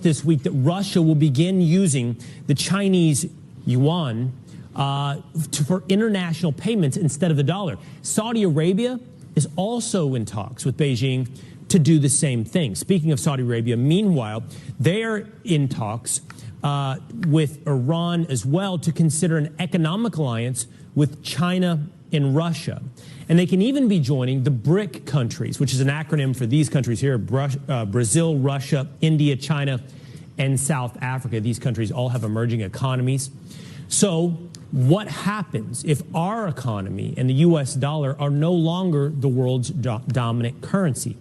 this week that Russia will begin using the Chinese Yuan for international payments instead of the dollar. Saudi Arabia is also in talks with Beijing to do the same thing. Speaking of Saudi Arabia, meanwhile, they are in talks with Iran as well to consider an economic alliance with China and Russia. And they can even be joining the BRIC countries, which is an acronym for these countries here: Brazil, Russia, India, China, and South Africa. These countries all have emerging economies. So what happens if our economy and the U.S. dollar are no longer the world's dominant currency?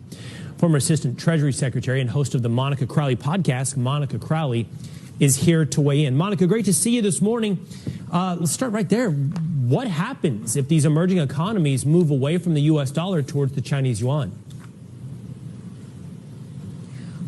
Former Assistant Treasury Secretary and host of the Monica Crowley podcast, Monica Crowley, is here to weigh in. Monica, great to see you this morning. Let's start right there. What happens if these emerging economies move away from the U.S. dollar towards the Chinese yuan?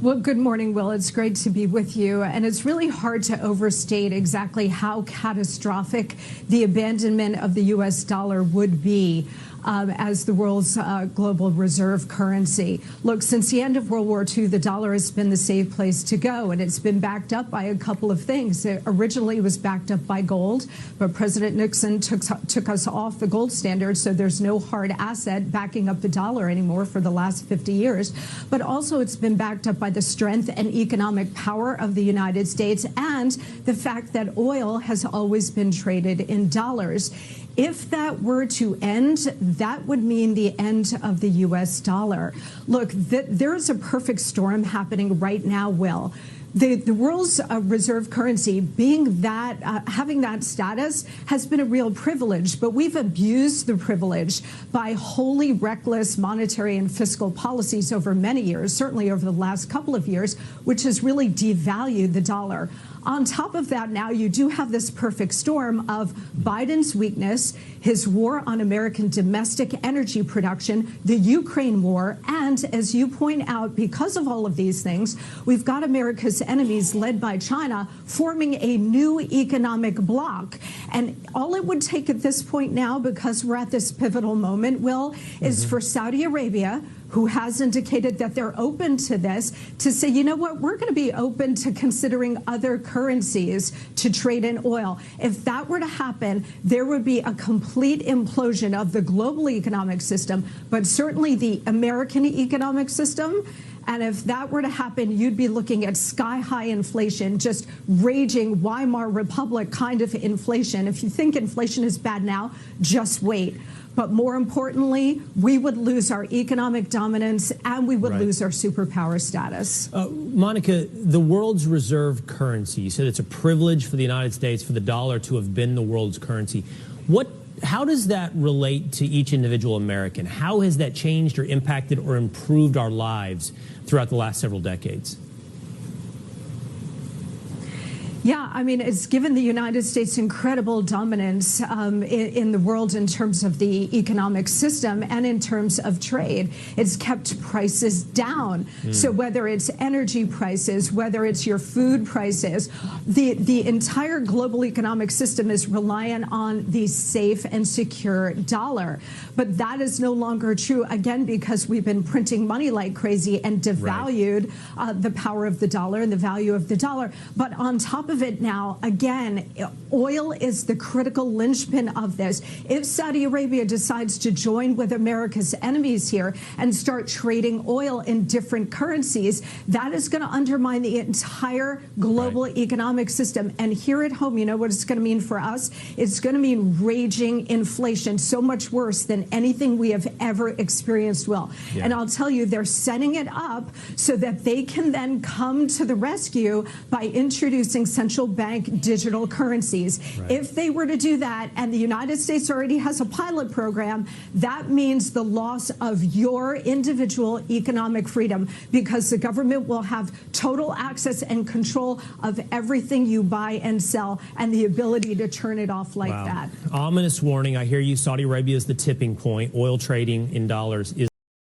Well, good morning, Will. It's great to be with you. And it's really hard to overstate exactly how catastrophic the abandonment of the U.S. dollar would be as the world's global reserve currency. Look, since the end of World War II, the dollar has been the safe place to go, and it's been backed up by a couple of things. It originally was backed up by gold, but President Nixon took us off the gold standard, so there's no hard asset backing up the dollar anymore for the last 50 years. But also it's been backed up by the strength and economic power of the United States and the fact that oil has always been traded in dollars. If that were to end, that would mean the end of the U.S. dollar. Look, there is a perfect storm happening right now, Will. The world's reserve currency being that, having that status has been a real privilege, but we've abused the privilege by wholly reckless monetary and fiscal policies over many years, certainly over the last couple of years, which has really devalued the dollar. On top of that, now you do have this perfect storm of Biden's weakness, his war on American domestic energy production, the Ukraine war, and as you point out, because of all of these things, we've got America's enemies led by China forming a new economic bloc. And all it would take at this point now, because we're at this pivotal moment, Will, is for Saudi Arabia, who has indicated that they're open to this, to say, you know what, we're going to be open to considering other currencies to trade in oil. If that were to happen, there would be a complete implosion of the global economic system, but certainly the American economic system. And if that were to happen, you'd be looking at sky-high inflation, just raging Weimar Republic kind of inflation. If you think inflation is bad now, just wait. But more importantly, we would lose our economic dominance and we would lose our superpower status. Monica, the world's reserve currency, you said it's a privilege for the United States for the dollar to have been the world's currency. How does that relate to each individual American? How has that changed or impacted or improved our lives throughout the last several decades? Yeah, I mean, it's given the United States incredible dominance in the world in terms of the economic system and in terms of trade. It's kept prices down. So whether it's energy prices, whether it's your food prices, the entire global economic system is reliant on the safe and secure dollar. But that is no longer true, again, because we've been printing money like crazy and devalued the power of the dollar and the value of the dollar. But on top of it now, again, oil is the critical linchpin of this. If Saudi Arabia decides to join with America's enemies here and start trading oil in different currencies, that is going to undermine the entire global economic system. And here at home, you know what it's going to mean for us? It's going to mean raging inflation, so much worse than anything we have ever experienced, Will. And I'll tell you, they're setting it up so that they can then come to the rescue by introducing central bank digital currencies. If they were to do that, and the United States already has a pilot program, that means the loss of your individual economic freedom, because the government will have total access and control of everything you buy and sell and the ability to turn it off like that. Ominous warning. I hear you. Saudi Arabia is the tipping point. Oil trading in dollars is